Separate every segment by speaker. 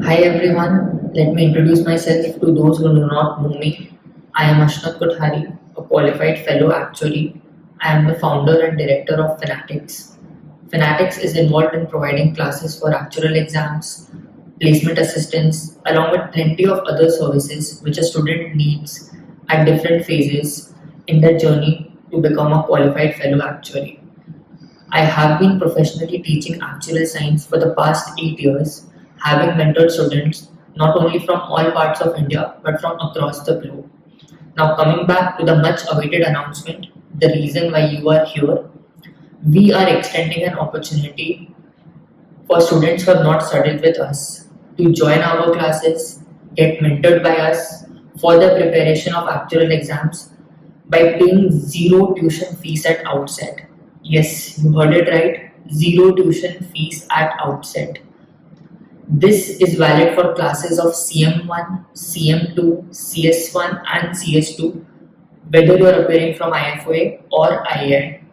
Speaker 1: Hi everyone, let me introduce myself to those who do not know me. I am Ashnat Kothari, a qualified fellow actuary. I am the founder and director of Finatics. Finatics is involved in providing classes for actuarial exams, placement assistance, along with plenty of other services which a student needs at different phases in their journey to become a qualified fellow actuary. I have been professionally teaching actuarial science for the past 8 years, having mentored students not only from all parts of India but from across the globe. Now, coming back to the much awaited announcement, the reason why you are here, we are extending an opportunity for students who have not studied with us to join our classes, get mentored by us for the preparation of actuarial exams by paying zero tuition fees at outset. Yes, you heard it right. Zero tuition fees at outset. This is valid for classes of CM1, CM2, CS1 and CS2, whether you are appearing from IFOA or IAI.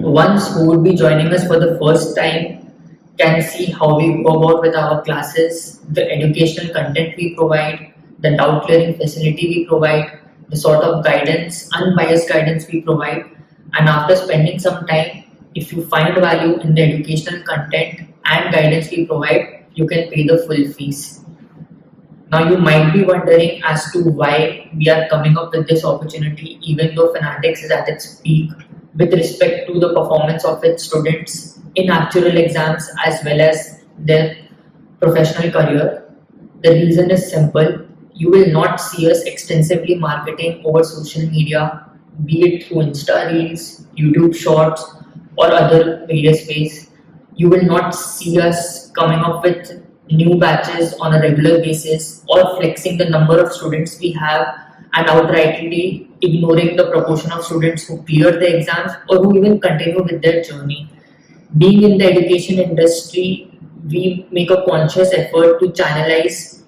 Speaker 1: Ones who would be joining us for the first time can see how we go about with our classes, the educational content we provide, the doubt clearing facility we provide, the sort of guidance, unbiased guidance we provide. And after spending some time, if you find value in the educational content and guidance we provide, you can pay the full fees. Now, you might be wondering as to why we are coming up with this opportunity, even though Fanatics is at its peak with respect to the performance of its students in actual exams as well as their professional career. The reason is simple. You will not see us extensively marketing over social media, be it through Insta Reels, YouTube Shorts, or other various ways. You will not see us coming up with new batches on a regular basis or flexing the number of students we have and outrightly ignoring the proportion of students who clear the exams or who even continue with their journey. Being in the education industry, we make a conscious effort to channelize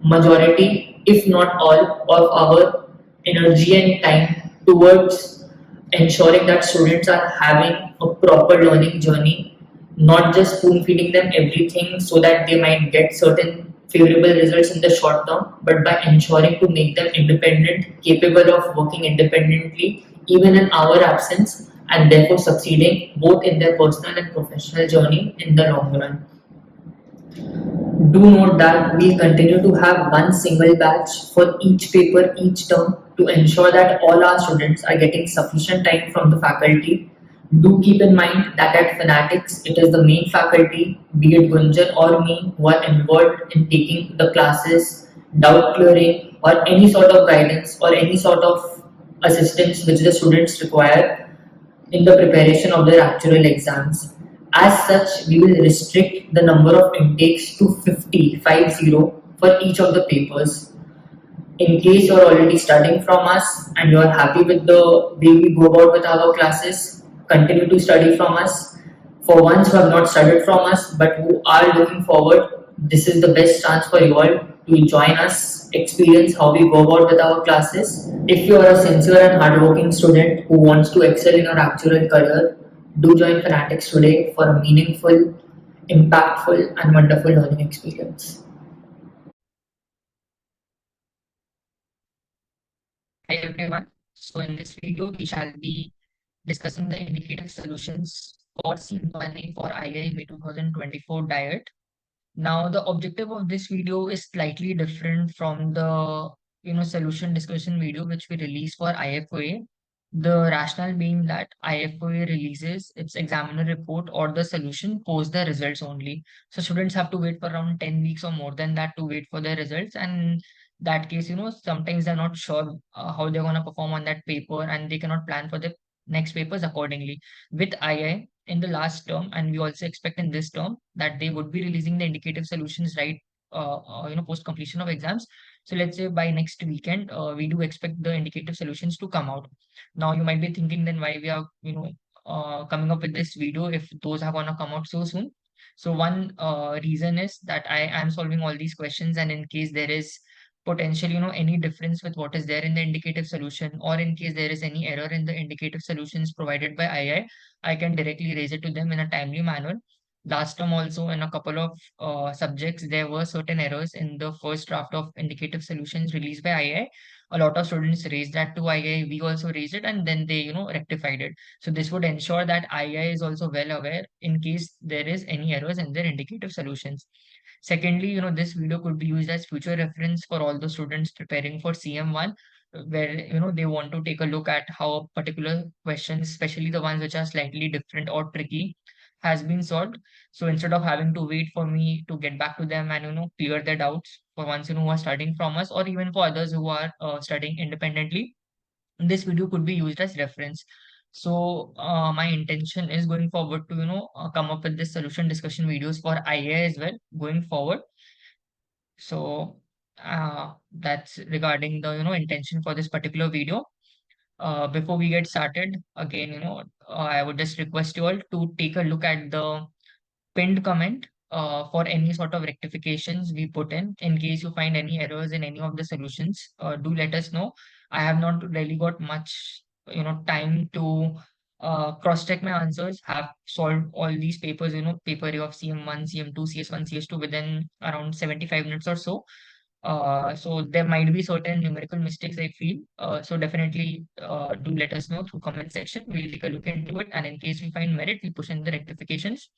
Speaker 1: majority, if not all, of our energy and time towards ensuring that students are having a proper learning journey, not just spoon feeding them everything so that they might get certain favorable results in the short term, but by ensuring to make them independent, capable of working independently, even in our absence, and therefore succeeding both in their personal and professional journey in the long run. Do note that we continue to have one single batch for each paper each term to ensure that all our students are getting sufficient time from the faculty. Do keep in mind that at Fanatics, it is the main faculty, be it Gunjan or me, who are involved in taking the classes, doubt clearing, or any sort of guidance or any sort of assistance which the students require in the preparation of their actual exams. As such, we will restrict the number of intakes to 50 for each of the papers. In case you are already studying from us and you are happy with the way we go about with our classes, continue to study from us. For ones who have not studied from us but who are looking forward, this is the best chance for you all to join us, experience how we go about with our classes. If you are a sincere and hardworking student who wants to excel in your actual career, do join Fanatics today for a meaningful, impactful, and wonderful learning experience.
Speaker 2: Hi everyone. So in this video, we shall be discussing the indicative solutions for CM1 A for IAI May 2024 diet. Now, the objective of this video is slightly different from the solution discussion video which we release for IFOA. The rationale being that IFOA releases its examiner report or the solution post the results only. So students have to wait for around 10 weeks or more than that to wait for their results. And that case, sometimes they're not sure how they're going to perform on that paper and they cannot plan for the next papers accordingly. With II in the last term, and we also expect in this term that they would be releasing the indicative solutions right, post completion of exams. So let's say by next weekend, we do expect the indicative solutions to come out. Now you might be thinking then why we are, coming up with this video if those are gonna come out so soon. So one reason is that I am solving all these questions, and in case there is potential, any difference with what is there in the indicative solution, or in case there is any error in the indicative solutions provided by II, I can directly raise it to them in a timely manner. Last term also in a couple of subjects, there were certain errors in the first draft of indicative solutions released by IAI. A lot of students raised that to IAI. We also raised it, and then they, rectified it. So this would ensure that IAI is also well aware in case there is any errors in their indicative solutions. Secondly, this video could be used as future reference for all the students preparing for CM1, where, they want to take a look at how a particular question, especially the ones which are slightly different or tricky, has been solved. So instead of having to wait for me to get back to them and, clear their doubts for ones, who are studying from us, or even for others who are studying independently, this video could be used as reference. So my intention is going forward to, come up with this solution discussion videos for IA as well going forward. So that's regarding the, intention for this particular video. Before we get started, again, I would just request you all to take a look at the pinned comment for any sort of rectifications we put in case you find any errors in any of the solutions, do let us know. I have not really got much, time to cross check my answers, have solved all these papers, paper A of CM1, CM2, CS1, CS2 within around 75 minutes or so. So there might be certain numerical mistakes I feel. So definitely do let us know through comment section. We'll take a look into it, and in case we find merit, we push in the rectifications.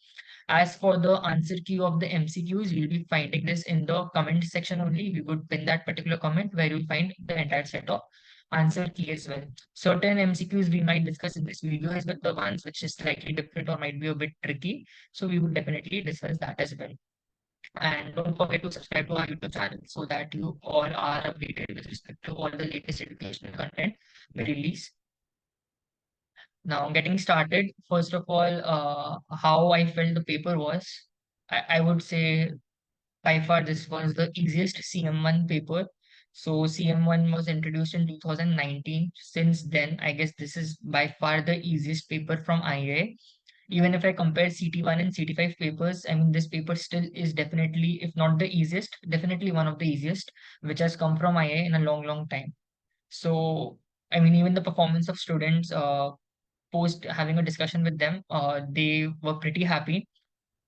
Speaker 2: As for the answer key of the MCQs, you'll be finding this in the comment section only. We would pin that particular comment where you'll find the entire set of answer key as well. Certain MCQs we might discuss in this video as well, the ones which is slightly different or might be a bit tricky. So we would definitely discuss that as well. And don't forget to subscribe to our YouTube channel so that you all are updated with respect to all the latest educational content we release. Now, getting started, first of all, how I felt the paper was, I would say by far this was the easiest CM1 paper. So CM1 was introduced in 2019. Since then, I guess this is by far the easiest paper from IA. Even if I compare CT1 and CT5 papers, I mean, this paper still is definitely, if not the easiest, definitely one of the easiest, which has come from IA in a long, long time. So, I mean, even the performance of students, post having a discussion with them, they were pretty happy.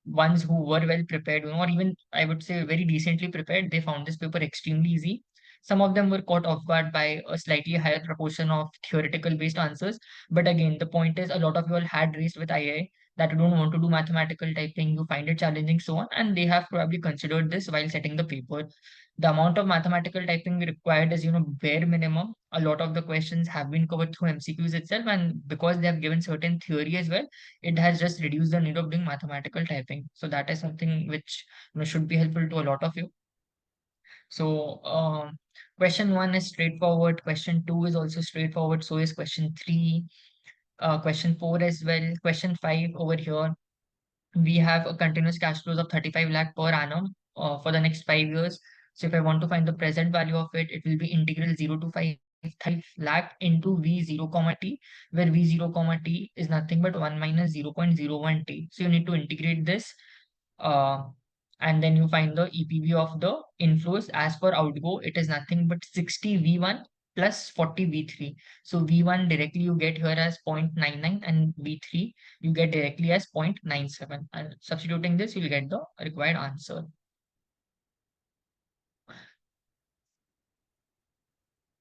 Speaker 2: Ones who were well prepared, or even I would say very decently prepared, they found this paper extremely easy. Some of them were caught off guard by a slightly higher proportion of theoretical based answers. But again, the point is a lot of you all had raised with IA that you don't want to do mathematical typing, you find it challenging, so on, and they have probably considered this while setting the paper. The amount of mathematical typing required is, bare minimum. A lot of the questions have been covered through MCQs itself, and because they have given certain theory as well, it has just reduced the need of doing mathematical typing. So that is something which, should be helpful to a lot of you. So question one is straightforward. Question two is also straightforward. So is question three. Question four as well. Question five over here, we have a continuous cash flows of 35 lakh per annum for the next 5 years. So if I want to find the present value of it, it will be integral 0 to 5 lakh into V0 comma t, where V0 comma t is nothing but 1 minus 0.01 t. So you need to integrate this, uh, and then you find the EPV of the inflows. As for outgo, it is nothing but 60 V1 plus 40 V3. So V1 directly you get here as 0.99, and V3 you get directly as 0.97. And substituting this, you'll get the required answer.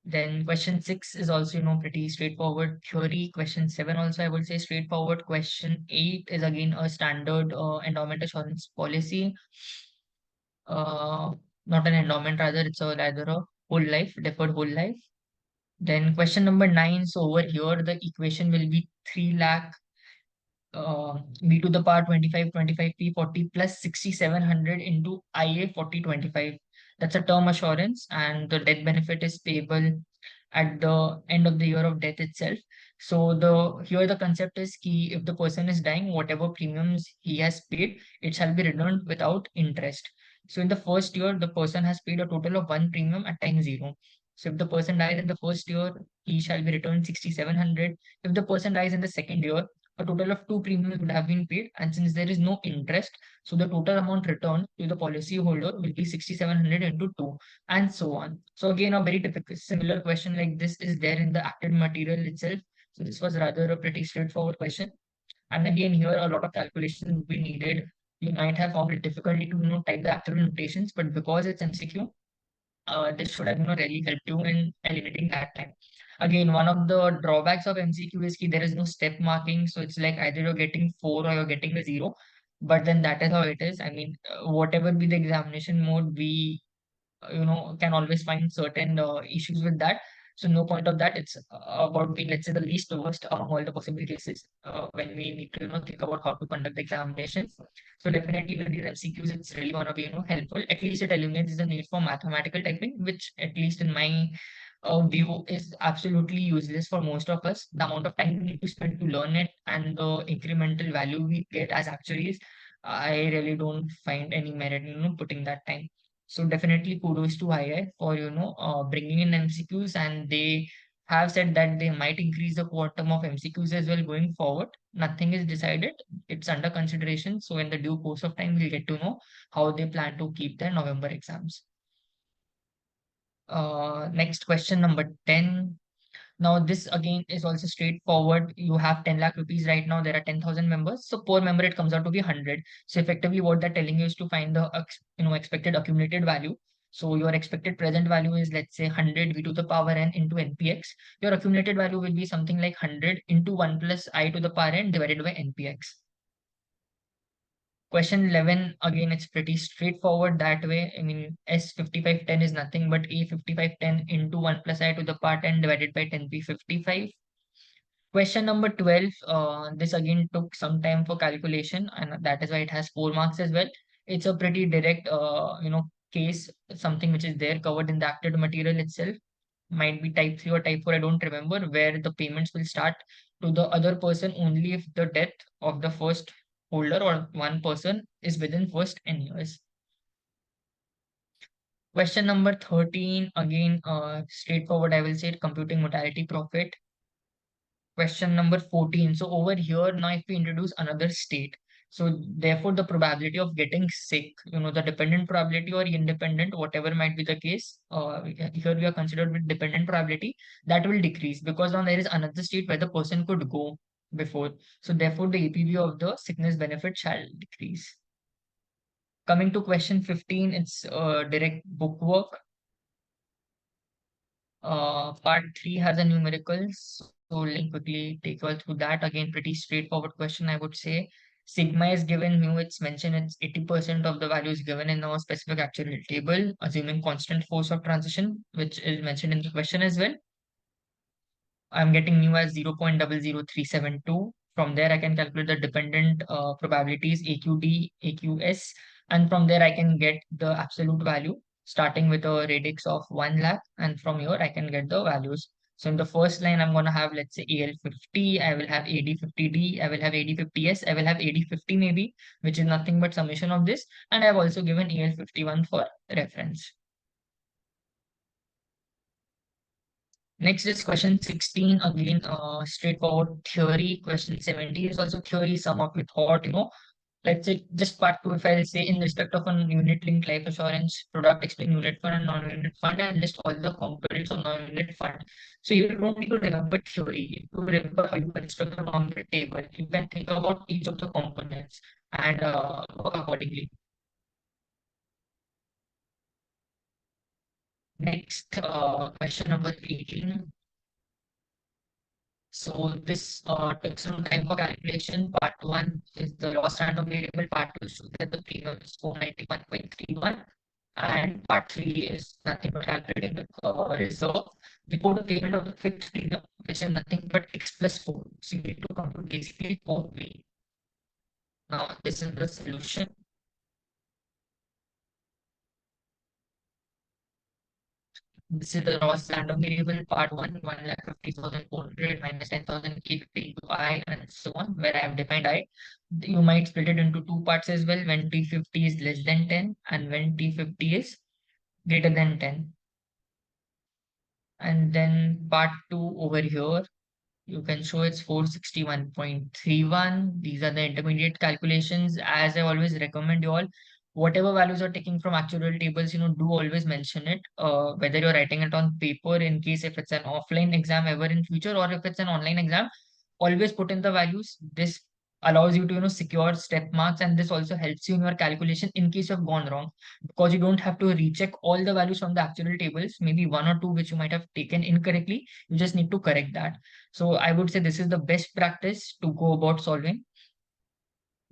Speaker 2: Then question six is also, pretty straightforward theory. Question seven also, I would say, straightforward. Question eight is again a standard endowment assurance policy. Uh, Not an endowment, rather, it's rather a whole life, deferred whole life. Then question number nine. So over here, the equation will be 3 lakh b to the power 25 p 40 plus 6700 into IA 4025. That's a term assurance, and the death benefit is payable at the end of the year of death itself. So the here the concept is key. If the person is dying, whatever premiums he has paid, it shall be returned without interest. So in the first year, the person has paid a total of one premium at time zero. So if the person dies in the first year, he shall be returned 6700. If the person dies in the second year, a total of two premiums would have been paid, and since there is no interest, so the total amount returned to the policy holder will be 6700 into 2, and so on. So again, a very typical similar question like this is there in the acted material itself. So this was rather a pretty straightforward question. And again, here a lot of calculations will be needed you might have found it difficulty to type the actual notations, but because it's MCQ, this should have really helped you in eliminating that time. Again, one of the drawbacks of MCQ is that there is no step marking, so it's like either you're getting 4 or you're getting a 0. But then that is how it is. I mean, whatever be the examination mode, we can always find certain issues with that. So no point of that. It's about being, let's say, the least worst among all the possible cases when we need to think about how to conduct the examinations. So definitely with these MCQs, it's really gonna be helpful. At least it eliminates the need for mathematical typing, which at least in my view is absolutely useless for most of us. The amount of time we need to spend to learn it and the incremental value we get as actuaries, I really don't find any merit in putting that time. So definitely kudos to IAI for bringing in MCQs, and they have said that they might increase the quantum of MCQs as well going forward. Nothing is decided; it's under consideration. So in the due course of time, we'll get to know how they plan to keep their November exams. Next question, number 10. Now, this again is also straightforward. You have 10 lakh rupees right now. There are 10,000 members. So per member, it comes out to be 100. So effectively, what they're telling you is to find the expected accumulated value. So your expected present value is, let's say, 100 v to the power n into npx. Your accumulated value will be something like 100 into 1 plus I to the power n divided by npx. Question 11, again, it's pretty straightforward that way. I mean, S5510 is nothing but A5510 into 1 plus I to the power 10 divided by 10p55. Question number 12, this again took some time for calculation, and that is why it has 4 marks as well. It's a pretty direct, case, something which is there covered in the acted material itself. Might be type 3 or type 4, I don't remember, where the payments will start to the other person only if the death of the first holder or one person is within first n years. Question number 13, again, straightforward, I will say it, computing mortality profit. Question number 14. So over here, now if we introduce another state, so therefore the probability of getting sick, the dependent probability or independent, whatever might be the case, here we are considered with dependent probability, that will decrease because now there is another state where the person could go before. So therefore the APV of the sickness benefit shall decrease. Coming to question 15, it's direct bookwork. Part 3 has a numericals, so let me quickly take you all through that. Again, pretty straightforward question, I would say. Sigma is given, mu it's mentioned, it's 80% of the value is given in our specific actuarial table, assuming constant force of transition, which is mentioned in the question as well. I'm getting mu as 0.00372. From there, I can calculate the dependent probabilities AQD, AQS, and from there I can get the absolute value starting with a radix of 1 lakh, and from here I can get the values. So in the first line, I'm going to have, let's say, AL50, I will have AD50D, I will have AD50S, I will have AD50 maybe, which is nothing but summation of this, and I've also given AL51 for reference. Next is question 16, again, straightforward theory. Question 17 is also theory, some of it thought, let's say just part 2, if I'll say in respect of an unit-linked life assurance product, explain unit fund and non-unit fund and list all the components of non-unit fund. So you don't need to remember theory, you remember how you construct the non-unit table. You can think about each of the components and work accordingly. Next, question number 18. So this took some time for calculation. Part 1 is the loss random variable. Part 2 shows that the premium is 491.31. And part 3 is nothing but calculating the reserve before the payment of the fixed premium, which is nothing but x plus 4. So you need to compute basically 4p. Now this is the solution. This is the loss random variable part 1, 1,50,400 minus 10,000 k into I and so on, where I have defined I. You might split it into two parts as well, when T50 is less than 10 and when T50 is greater than 10. And then part 2 over here, you can show it's 461.31. These are the intermediate calculations. As I always recommend you all, whatever values you're taking from actuarial tables, do always mention it. Whether you're writing it on paper in case if it's an offline exam ever in future or if it's an online exam, always put in the values. This allows you to secure step marks, and this also helps you in your calculation in case you have gone wrong, because you don't have to recheck all the values from the actual tables, maybe one or two which you might have taken incorrectly. You just need to correct that. So I would say this is the best practice to go about solving.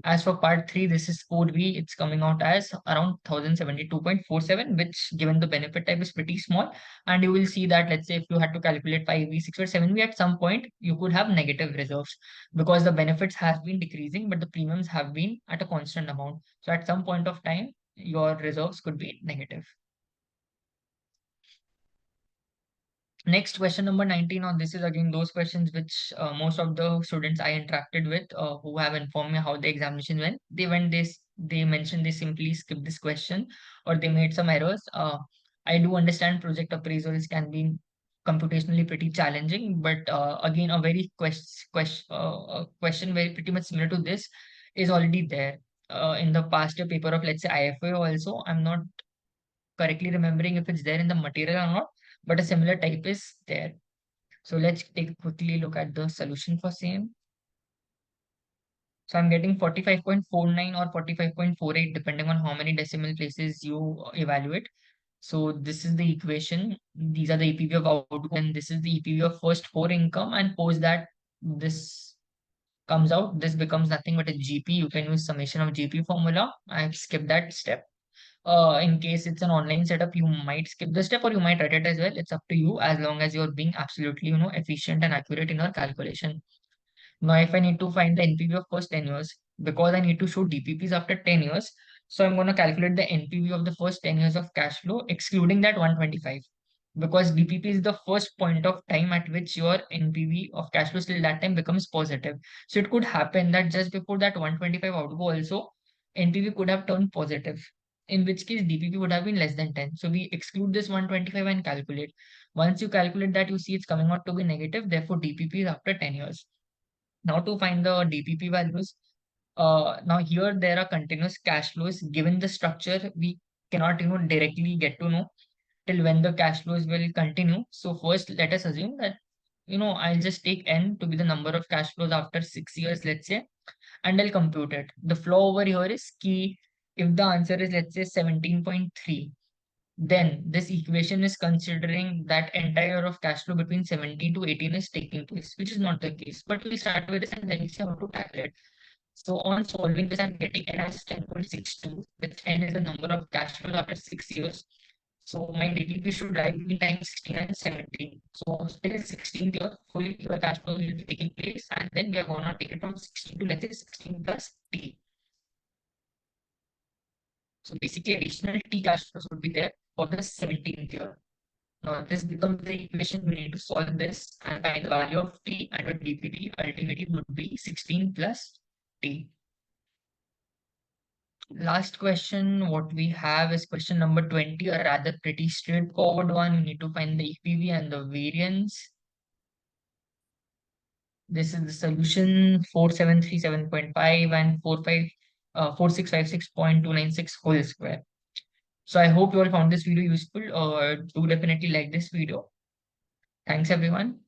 Speaker 2: As for part 3, this is code V. It's coming out as around 1072.47, which given the benefit type is pretty small. And you will see that, let's say, if you had to calculate 5V, 6 or 7V, at some point, you could have negative reserves because the benefits have been decreasing, but the premiums have been at a constant amount. So at some point of time, your reserves could be negative. Next, question number 19 on this is again those questions which most of the students I interacted with who have informed me how the examination went. They mentioned they simply skipped this question or they made some errors. I do understand project appraisals can be computationally pretty challenging, but again, a very question very pretty much similar to this is already there in the past year paper of, let's say, IFA also. I'm not correctly remembering if it's there in the material or not, but a similar type is there. So let's take quickly look at the solution for same. So I'm getting 45.49 or 45.48 depending on how many decimal places you evaluate. So this is the equation. These are the EPV of outgo, and this is the EPV of first four income, and post that this comes out. This becomes nothing but a GP. You can use summation of GP formula. I've skipped that step. In case it's an online setup, you might skip the step or you might write it as well. It's up to you as long as you're being absolutely, efficient and accurate in your calculation. Now, if I need to find the NPV of first 10 years, because I need to show DPPs after 10 years, so I'm going to calculate the NPV of the first 10 years of cash flow, excluding that 125. Because DPP is the first point of time at which your NPV of cash flow till that time becomes positive. So it could happen that just before that 125 outgo also, NPV could have turned positive, in which case DPP would have been less than 10. So we exclude this 125 and calculate. Once you calculate that, you see it's coming out to be negative. Therefore, DPP is after 10 years. Now to find the DPP values, now here there are continuous cash flows. Given the structure, we cannot directly get to know till when the cash flows will continue. So first, let us assume that I'll just take n to be the number of cash flows after 6 years, let's say, and I'll compute it. The flow over here is key. If the answer is, let's say, 17.3, then this equation is considering that entire of cash flow between 17 to 18 is taking place, which is not the case. But we'll start with this and then we see how to tackle it. So on solving this, I'm getting n as 10.62, which n is the number of cash flows after 6 years. So my DTP should lie between time 16 and 17. So still 16 year full year cash flow will be taking place, and then we are gonna take it from 16 to, let's say, 16 plus T. So basically additional T cash flows would be there for the 17th year. Now this becomes the equation. We need to solve this and find the value of T, and the DPT ultimately would be 16 plus T. Last question, what we have is question number 20, a rather pretty straightforward one. You need to find the EPV and the variance. This is the solution 4737.5 and 4656.296 whole square. So I hope you all found this video useful. Do definitely like this video. Thanks everyone.